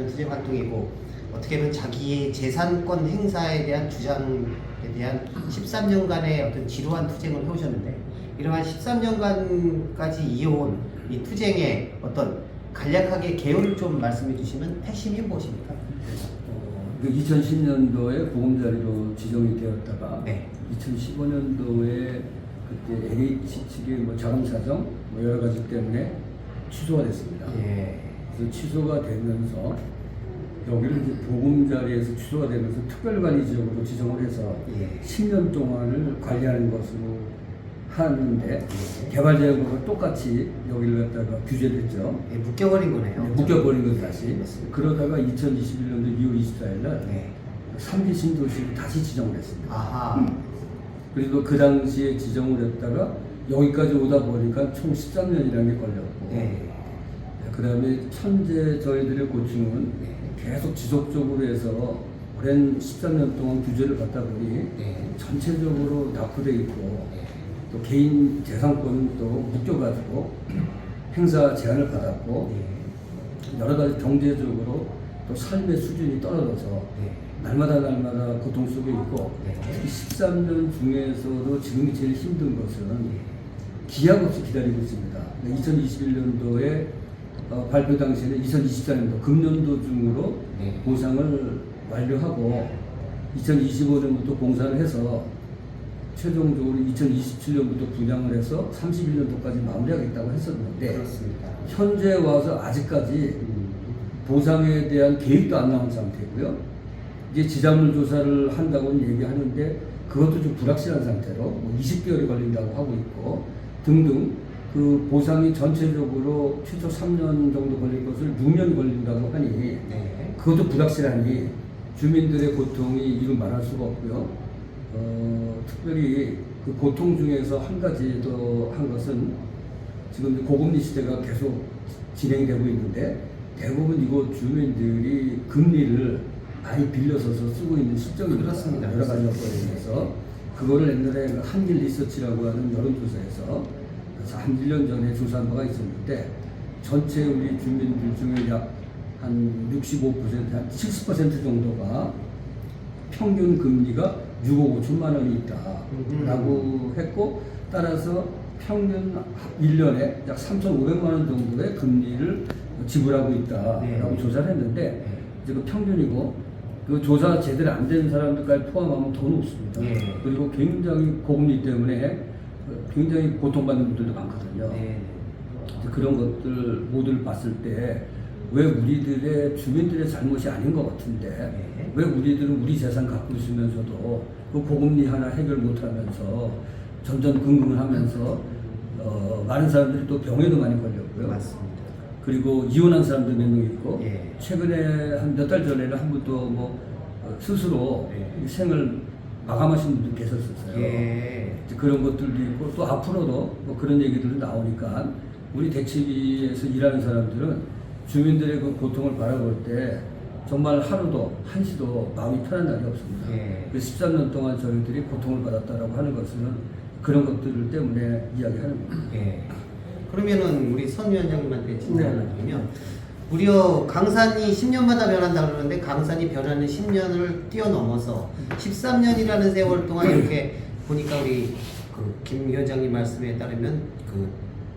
하는 투쟁 활동이고 어떻게 보면 자기의 재산권 행사에 대한 주장에 대한 13년간의 어떤 지루한 투쟁을 해오셨는데 이러한 13년간까지 이어온 이 투쟁의 어떤 간략하게 개요를 좀 말씀해 주시면 핵심이 무엇입니까? 2010년도에 보금자리로 지정이 되었다가 네. 2015년도에 그때 LH 측의 뭐 자금 사정 뭐 여러 가지 때문에 취소가 됐습니다. 예. 그래서 취소가 되면서 여기를 이제 보금자리에서 취소가 되면서 특별관리지역으로 지정을 해서 예. 10년 동안을 관리하는 것으로 하는데 개발제약으로 똑같이 여기를 갖다가 규제됐죠. 예, 묶여버린 거네요. 묶여버린 건 다시. 맞습니다. 그러다가 2021년도 2월 24일 날 네. 3기 신도시를 다시 지정을 했습니다. 아하. 그리고 그 당시에 지정을 했다가 여기까지 오다 보니까 총 13년이라는 게 걸렸고 네. 그 다음에 현재 저희들의 고충은 계속 지속적으로 해서 오랜 13년 동안 규제를 받다 보니 네. 전체적으로 낙후돼 있고 네. 또 개인 재산권은 또 묶여가지고 행사 제한을 받았고 네. 여러 가지 경제적으로 또 삶의 수준이 떨어져서 네. 날마다 고통 속에 있고 네. 특히 13년 중에서도 지금이 제일 힘든 것은 기약 없이 기다리고 있습니다. 2021년도에 발표 당시에는 2024년도 금년도 중으로 네. 보상을 완료하고 2025년부터 공사를 해서 최종적으로 2027년부터 분양을 해서 31년도까지 마무리하겠다고 했었는데 그렇습니다. 현재 와서 아직까지 보상에 대한 계획도 안 나온 상태고요. 이제 지자물 조사를 한다고는 얘기하는데 그것도 좀 불확실한 상태로 뭐 20개월이 걸린다고 하고 있고 등등 그 보상이 전체적으로 최초 3년 정도 걸릴 것을 6년이 걸린다고 하니 네. 그것도 불확실하니 주민들의 고통이 이루 말할 수가 없고요. 특별히 그 고통 중에서 한 가지 더 한 것은 지금 고금리 시대가 계속 진행이 되고 있는데 대부분 이곳 주민들이 금리를 많이 빌려서서 쓰고 있는 실정입니다. 그렇습니다. 여러 가지 여건에 의해서 그거를 옛날에 한길 리서치라고 하는 여론조사에서 한 1년 전에 조사한 바가 있었는데 전체 우리 주민들 중에 약 한 65%, 한 70% 정도가 평균 금리가 6억 5천만 원이 있다라고 했고 따라서 평균 1년에 약 3,500만 원 정도의 금리를 지불하고 있다라고 네. 조사를 했는데 이제 그 평균이고 그 조사 제대로 안 된 사람들까지 포함하면 더 높습니다. 네. 그리고 굉장히 고금리 때문에 굉장히 고통받는 분들도 많거든요. 네. 그런 것들 모두를 봤을 때 왜 우리들의 주민들의 잘못이 아닌 것 같은데 네. 왜 우리들은 우리 재산 갖고 있으면서도 그 고금리 하나 해결 못하면서 전전긍긍을 하면서 많은 사람들이 또 병에도 많이 걸렸고요. 맞습니다. 그리고 이혼한 사람도 몇 명 있고 예. 최근에 한 몇 달 전에는 한 분 또 뭐 스스로 예. 생을 마감하신 분도 계셨었어요. 예. 그런 것들도 있고 또 앞으로도 뭐 그런 얘기들도 나오니까 우리 대치비에서 일하는 사람들은 주민들의 그 고통을 바라볼 때 정말 하루도 한시도 마음이 편한 날이 없습니다. 예. 그 13년 동안 저희들이 고통을 받았다라고 하는 것은 그런 것들 때문에 이야기하는 겁니다. 예. 그러면은 우리 선 위원장님한테 질문을 네. 드리면 무려 강산이 10년마다 변한다 그러는데 강산이 변하는 10년을 뛰어넘어서 13년이라는 세월 동안 이렇게 보니까 우리 그 김 위원장님 말씀에 따르면 그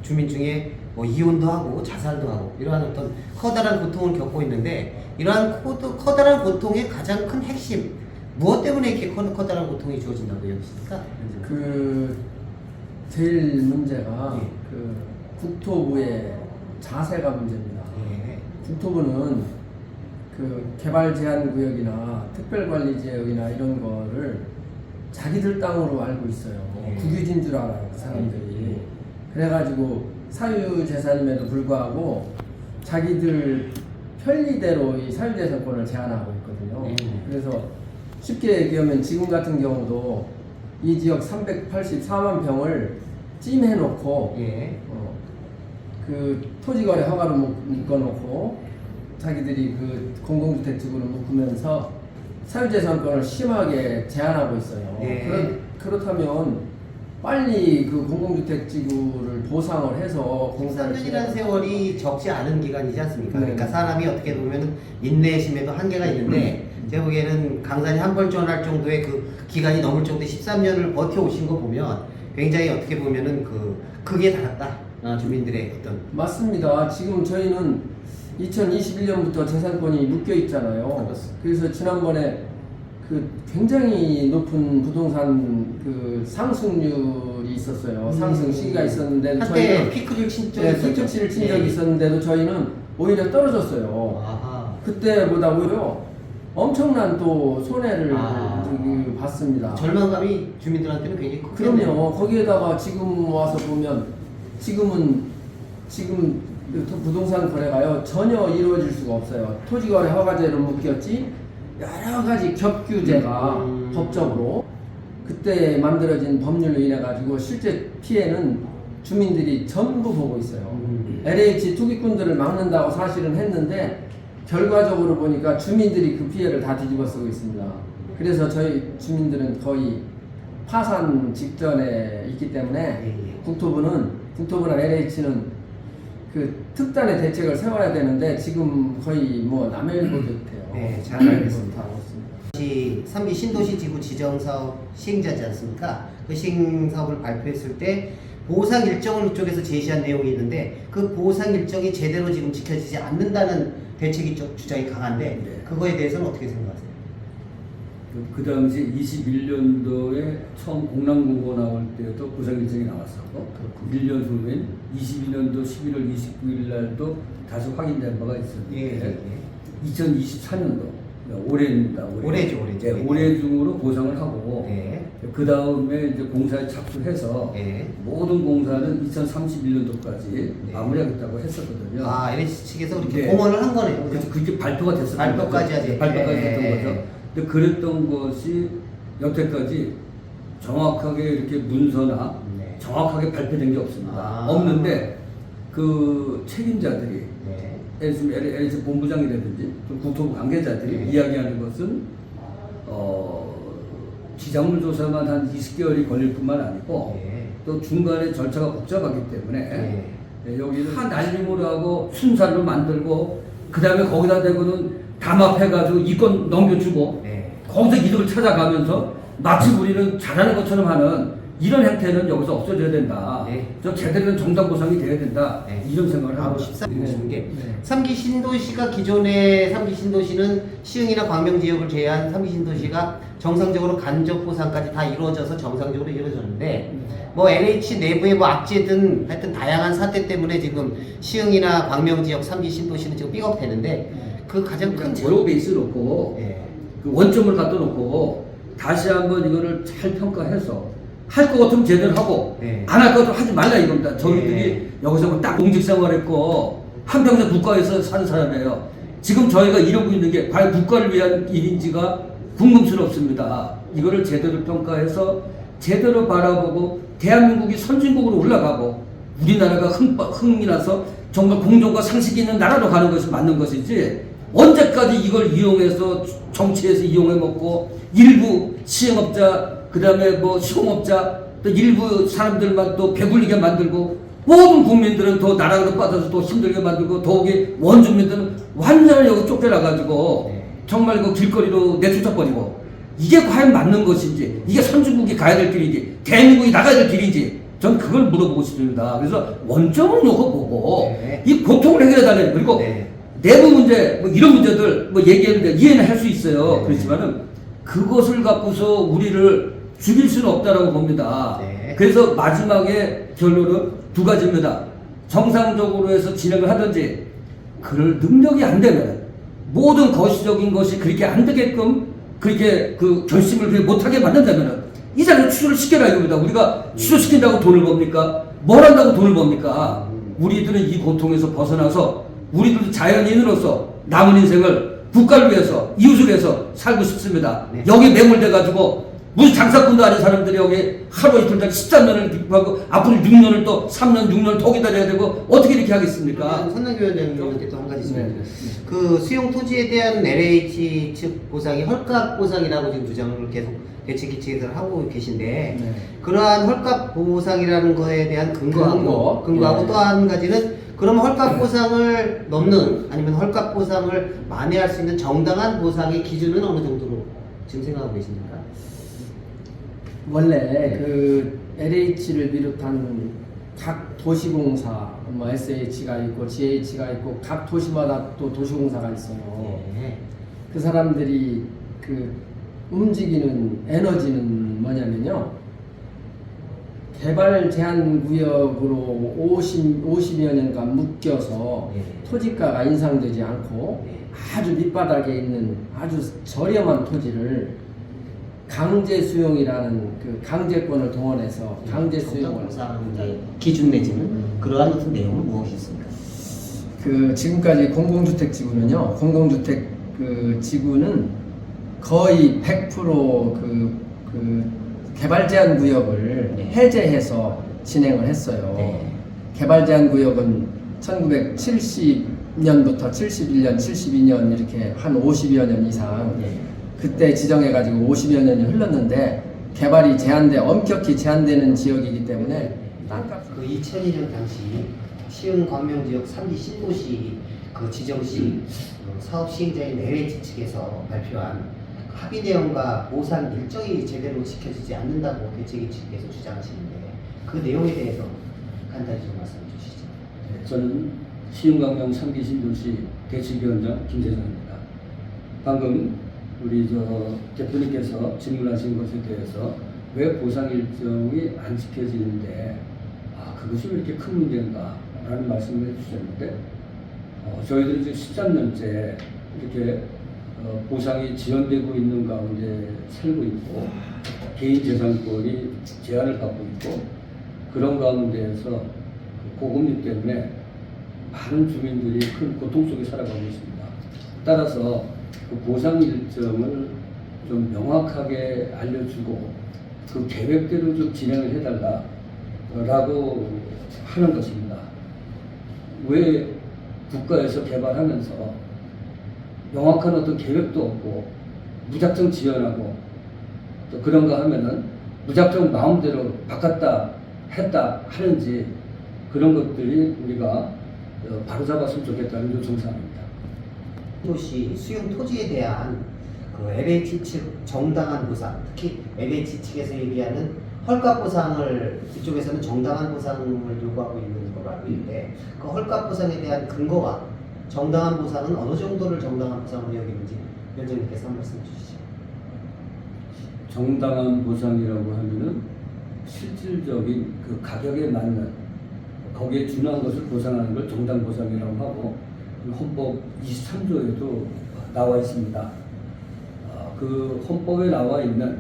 주민 중에 뭐 이혼도 하고 자살도 하고 이러한 어떤 커다란 고통을 겪고 있는데 이러한 커다란 고통의 가장 큰 핵심 무엇 때문에 이렇게 커다란 고통이 주어진다고 여기십니까? 그 제일 문제가 예. 그 국토부의 자세가 문제입니다. 예. 국토부는 그 개발 제한 구역이나 특별관리 지역이나 이런 거를 자기들 땅으로 알고 있어요. 예. 국유지인 줄 알아요, 그 사람들이. 그래가지고 사유재산임에도 불구하고 자기들 편리대로 이 사유재산권을 제한하고 있거든요. 그래서 쉽게 얘기하면 지금 같은 경우도 이 지역 384만 평을 찜해놓고 예. 그 토지거래 허가를 묶어놓고 자기들이 그 공공주택지구를 묶으면서 사유재산권을 심하게 제한하고 있어요. 예. 그렇다면 빨리 그 공공주택 지구를 보상을 해서 공사를 13년이라는 세월이 적지 않은 기간이지 않습니까? 네. 그러니까 사람이 어떻게 보면 인내심에도 한계가 있는데 제가 보기에는 강산이 한벌전할 정도의 그 기간이 넘을 정도의 13년을 버텨오신 거 보면 굉장히 어떻게 보면은 그 극에 달았다. 주민들의 어떤 맞습니다. 지금 저희는 2021년부터 재산권이 묶여 있잖아요. 그렇습니다. 그래서 지난번에 그 굉장히 높은 부동산 그 상승률이 있었어요. 상승 시기가 있었는데 한때 저희는 피크를 친 적이 네, 있었죠. 피크치를 친 적이 있었는데도 저희는 오히려 떨어졌어요. 아하. 그때보다 오히려 엄청난 또 손해를 저기 봤습니다. 절망감이 주민들한테는 굉장히 크겠네요. 그럼요. 거기에다가 지금 와서 보면 지금 부동산 거래가요 전혀 이루어질 수가 없어요. 토지거래 허가제로 묶였지 여러 가지 겹규제가 법적으로 그때 만들어진 법률로 인해 가지고 실제 피해는 주민들이 전부 보고 있어요. LH 투기꾼들을 막는다고 사실은 했는데 결과적으로 보니까 주민들이 그 피해를 다 뒤집어 쓰고 있습니다. 그래서 저희 주민들은 거의 파산 직전에 있기 때문에 국토부나 LH는 그 특단의 대책을 세워야 되는데 지금 거의 뭐 남의 일 보듯 해요. 네, 잘 알겠습니다. 3기 신도시 지구 지정 사업 시행자지 않습니까? 그 시행 사업을 발표했을 때 보상 일정을 이쪽에서 제시한 내용이 있는데 그 보상 일정이 제대로 지금 지켜지지 않는다는 대책이 주장이 강한데 네. 그거에 대해서는 어떻게 생각하세요? 그 당시 21년도에 처음 공랑공고 나올 때도 보상 일정이 나왔었고 1년 후엔 22년도 11월 29일 날도 다시 확인된 바가 있었는데 2024년도 올해입니다. 올해죠. 올해 중으로 보상을 하고 네. 그 다음에 이제 공사에 착수해서 네. 모든 공사는 2031년도까지 마무리하겠다고 했었거든요. LH 측에서 그렇게 네. 공언을 한 거네요. 그래서 그게 발표가 됐었던 발표까지 거죠. 하지. 발표까지 네. 했던 거죠. 근데 그랬던 것이 여태까지 정확하게 이렇게 문서나 네. 정확하게 발표된 게 없습니다. 아. 없는데 그 책임자들이 네. LH 본부장이라든지 또 국토부 관계자들이 네. 이야기하는 것은 지자물 조사만 한 20개월이 걸릴 뿐만 아니고 네. 또 중간에 절차가 복잡하기 때문에 네. 여기는 한 날림으로 하고 순살로 만들고 그 다음에 거기다 대고는 담합해가지고 이권 넘겨주고 네. 거기서 이득을 찾아가면서 마치 우리는 잘하는 것처럼 하는 이런 행태는 여기서 없어져야 된다. 네. 저 제대로 된 정당 보상이 돼야 된다. 네. 이런 생각을 하고 14년 게 네. 3기 신도시가 기존의 3기 신도시는 시흥이나 광명 지역을 제외한 3기 신도시가 정상적으로 간접 보상까지 다 이루어져서 정상적으로 이루어졌는데 뭐 LH 내부의 뭐 악재든 하여튼 다양한 사태 때문에 지금 시흥이나 광명 지역 3기 신도시는 지금 삐걱대는데 그 가장 큰 제로 베이스 놓고 네. 그 원점을 갖다 놓고 다시 한번 이거를 잘 평가해서 할 것 같으면 제대로 하고 네. 안 할 것 같으면 하지 말라 이겁니다. 저희들이 네. 여기서 뭐 딱 공직생활했고 한평생 국가에서 사는 사람이에요. 지금 저희가 이러고 있는 게 과연 국가를 위한 일인지가 궁금스럽습니다. 이거를 제대로 평가해서 제대로 바라보고 대한민국이 선진국으로 올라가고 우리나라가 흥이 나서 정말 공정과 상식이 있는 나라로 가는 것이 맞는 것이지 언제까지 이걸 이용해서 정치에서 이용해 먹고 일부 시행업자 그 다음에 뭐 시공업자 또 일부 사람들만 또 배불리게 만들고 모든 국민들은 더 나라로 빠져서 더 힘들게 만들고 더욱이 원주민들은 완전히 여기 쫓겨나가지고 정말 그 길거리로 내쫓아버리고 이게 과연 맞는 것인지 이게 선진국이 가야 될 길인지 대한민국이 나가야 될 길인지 전 그걸 물어보고 싶습니다. 그래서 원점을 놓고 보고 이 고통을 해결해달라는 그리고 내부 문제 뭐 이런 문제들 뭐 얘기했는데 이해는 할 수 있어요. 그렇지만은 그것을 갖고서 우리를 죽일 수는 없다라고 봅니다. 그래서 마지막에 결론은 두 가지입니다. 정상적으로 해서 진행을 하든지 그럴 능력이 안 되면 모든 거시적인 것이 그렇게 안 되게끔 그렇게 그 결심을 그렇게 못하게 만든다면 이 자리를 취소를 시켜라 이겁니다. 우리가 취소시킨다고 돈을 법니까? 뭘 한다고 돈을 법니까? 우리들은 이 고통에서 벗어나서 우리들도 자연인으로서 남은 인생을 국가를 위해서 이웃을 위해서 살고 싶습니다. 여기 매몰돼 가지고 무슨 장사꾼도 아닌 사람들이 여기 하루 이틀 다 13년을 기록하고 앞으로 6년을 또 3년, 6년을 더 기다려야 되고 어떻게 이렇게 하겠습니까? 선남규 위원장님한테 또 한 가지 질문. 네. 그 수용 토지에 대한 LH 측 보상이 헐값 보상이라고 지금 주장을 계속 대책위 측에서 하고 계신데 네. 그러한 헐값 보상이라는 거에 대한 근거하고 네. 또 한 가지는 그러면 헐값 보상을 넘는 아니면 헐값 보상을 만회할 수 있는 정당한 보상의 기준은 어느 정도로 지금 생각하고 계십니까? 원래 그 LH를 비롯한 각 도시공사, 뭐 SH가 있고 GH가 있고 각 도시마다 또 도시공사가 있어요. 네. 그 사람들이 그 움직이는 에너지는 뭐냐면요. 개발 제한 구역으로 50여 년간 묶여서 네. 토지가가 인상되지 않고 네. 아주 밑바닥에 있는 아주 저렴한 토지를 강제 수용이라는 그 강제권을 동원해서 강제 수용을 보상의 기준 내지는 그러한 어떤 내용은 무엇이 있습니까? 그 지금까지 공공주택 지구는요. 공공주택 그 지구는 거의 100% 개발 제한 구역을 네. 해제해서 진행을 했어요. 네. 개발 제한 구역은 1970년부터 71년, 72년 이렇게 한 50여 년 이상 네. 그때 지정해가지고 50여 년이 흘렀는데 개발이 엄격히 제한되는 지역이기 때문에 땅값 그 2002년 당시 시흥 광명지역 3기 신도시 그 지정시 사업 시행자인 LH 측에서 발표한 합의 내용과 보상 일정이 제대로 지켜지지 않는다고 대책위 측에서 주장하시는데 그 내용에 대해서 간단히 좀 말씀해 주시죠. 네, 저는 시흥광명 3기 신도시 대책위원장 김재정입니다. 방금 우리 대표님께서 질문하신 것에 대해서 왜 보상 일정이 안 지켜지는데 그것이 왜 이렇게 큰 문제인가 라는 말씀을 해주셨는데 저희들이 지금 13년째 이렇게 보상이 지연되고 있는 가운데 살고 있고 개인재산권이 제한을 받고 있고 그런 가운데에서 고금리 때문에 많은 주민들이 큰 고통 속에 살아가고 있습니다. 따라서 그 보상 일정을 좀 명확하게 알려주고 그 계획대로 좀 진행을 해달라라고 하는 것입니다. 왜 국가에서 개발하면서 명확한 어떤 계획도 없고 무작정 지연하고 또 그런가 하면은 무작정 마음대로 바꿨다 했다 하는지 그런 것들이 우리가 바로잡았으면 좋겠다는 요청사항입니다. 도시 수용 토지에 대한 그 LH 측 정당한 보상, 특히 LH 측에서 얘기하는 헐값 보상을 이쪽에서는 정당한 보상을 요구하고 있는 걸로 알고 있는데 그 헐값 보상에 대한 근거와 정당한 보상은 어느 정도를 정당한 보상으로 여기는지 위원장님께서 한 말씀 주시죠. 정당한 보상이라고 하면은 실질적인 그 가격에 맞는 거기에 준하는 것을 보상하는 걸 정당 보상이라고 하고 헌법 23조에도 나와 있습니다. 그 헌법에 나와 있는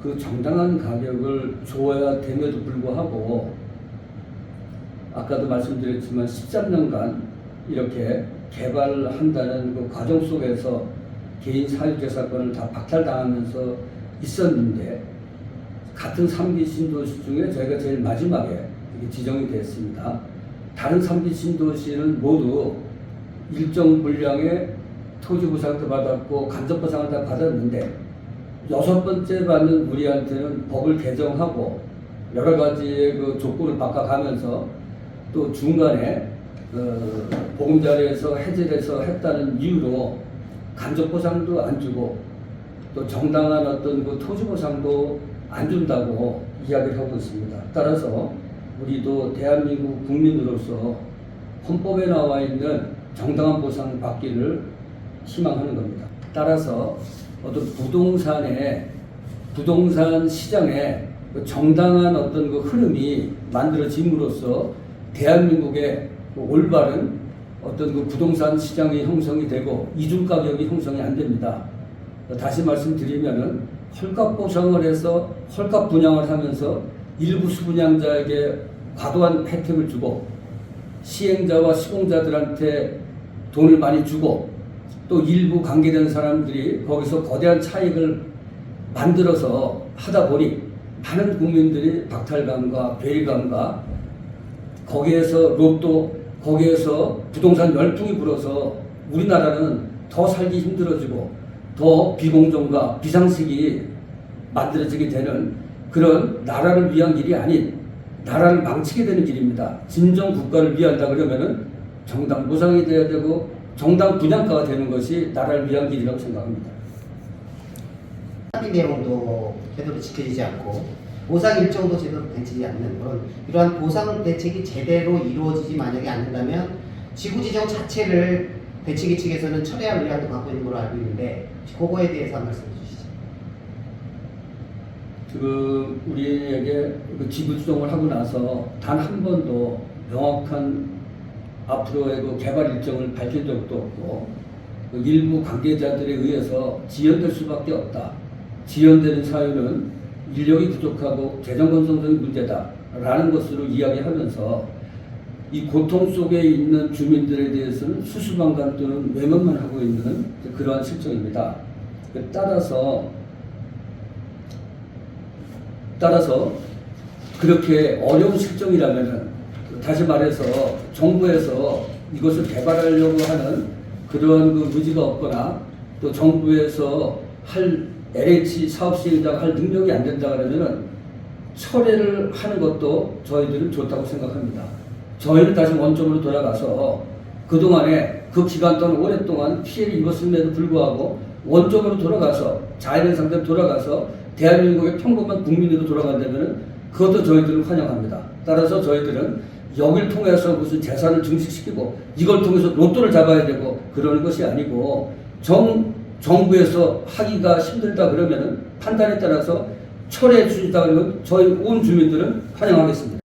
그 정당한 가격을 줘야 됨에도 불구하고 아까도 말씀드렸지만 13년간 이렇게 개발한다는 그 과정 속에서 개인 사유재산권을 다 박탈당하면서 있었는데 같은 3기 신도시 중에 저희가 제일 마지막에 지정이 됐습니다. 다른 3기 신도시는 모두 일정 분량의 토지 보상도 받았고 간접 보상을 다 받았는데 6번째 받는 우리한테는 법을 개정하고 여러 가지의 그 조건을 바꿔가면서 또 중간에 보금자리에서 해제돼서 했다는 이유로 간접 보상도 안 주고 또 정당한 어떤 그 토지 보상도 안 준다고 이야기를 하고 있습니다. 따라서 우리도 대한민국 국민으로서 헌법에 나와 있는 정당한 보상을 받기를 희망하는 겁니다. 따라서 어떤 부동산 시장에 정당한 어떤 그 흐름이 만들어짐으로써 대한민국의 올바른 어떤 그 부동산 시장이 형성이 되고 이중 가격이 형성이 안 됩니다. 다시 말씀드리면은 헐값 보상을 해서 헐값 분양을 하면서 일부 수분양자에게 과도한 혜택을 주고 시행자와 시공자들한테 돈을 많이 주고 또 일부 관계된 사람들이 거기서 거대한 차익을 만들어서 하다 보니 많은 국민들이 박탈감과 괴리감과 거기에서 로또, 거기에서 부동산 열풍이 불어서 우리나라는 더 살기 힘들어지고 더 비공정과 비상식이 만들어지게 되는 그런 나라를 위한 길이 아닌 나라를 망치게 되는 길입니다. 진정 국가를 위한다 그러면은 정당 보상이 돼야 되고 정당 분양가가 되는 것이 나라를 위한 길이라고 생각합니다. 합의 내용도 제대로 지켜지지 않고 보상 일정도 제대로 되지 않는 그런 이러한 보상 대책이 제대로 이루어지지 만약에 않는다면 지구지정 자체를 대책위 측에서는 철회할 의향도 갖고 있는 걸로 알고 있는데 그거에 대해서 한 말씀 해주시죠. 우리에게 지구지정을 하고 나서 단 한 번도 명확한 앞으로의 개발 일정을 밝힌 적도 없고 일부 관계자들에 의해서 지연될 수밖에 없다. 지연되는 사유는 인력이 부족하고 재정 건성성이 문제다라는 것으로 이야기하면서 이 고통 속에 있는 주민들에 대해서는 수수방관 또는 외면만 하고 있는 그러한 실정입니다. 따라서 그렇게 어려운 실정이라면은 다시 말해서 정부에서 이것을 개발하려고 하는 그런 의지가 없거나 또 정부에서 할 LH 사업 시행자가 할 능력이 안 된다 그러면은 철회를 하는 것도 저희들은 좋다고 생각합니다. 저희는 다시 원점으로 돌아가서 그동안에 그 기간 동안 오랫동안 피해를 입었음에도 불구하고 원점으로 돌아가서 자연의 상태로 돌아가서 대한민국의 평범한 국민으로 돌아간다면 그것도 저희들은 환영합니다. 따라서 저희들은 여기를 통해서 무슨 재산을 증식시키고 이걸 통해서 로또를 잡아야 되고 그러는 것이 아니고 정부에서 하기가 힘들다 그러면은 판단에 따라서 철회해 주시다 그러면 저희 온 주민들은 환영하겠습니다.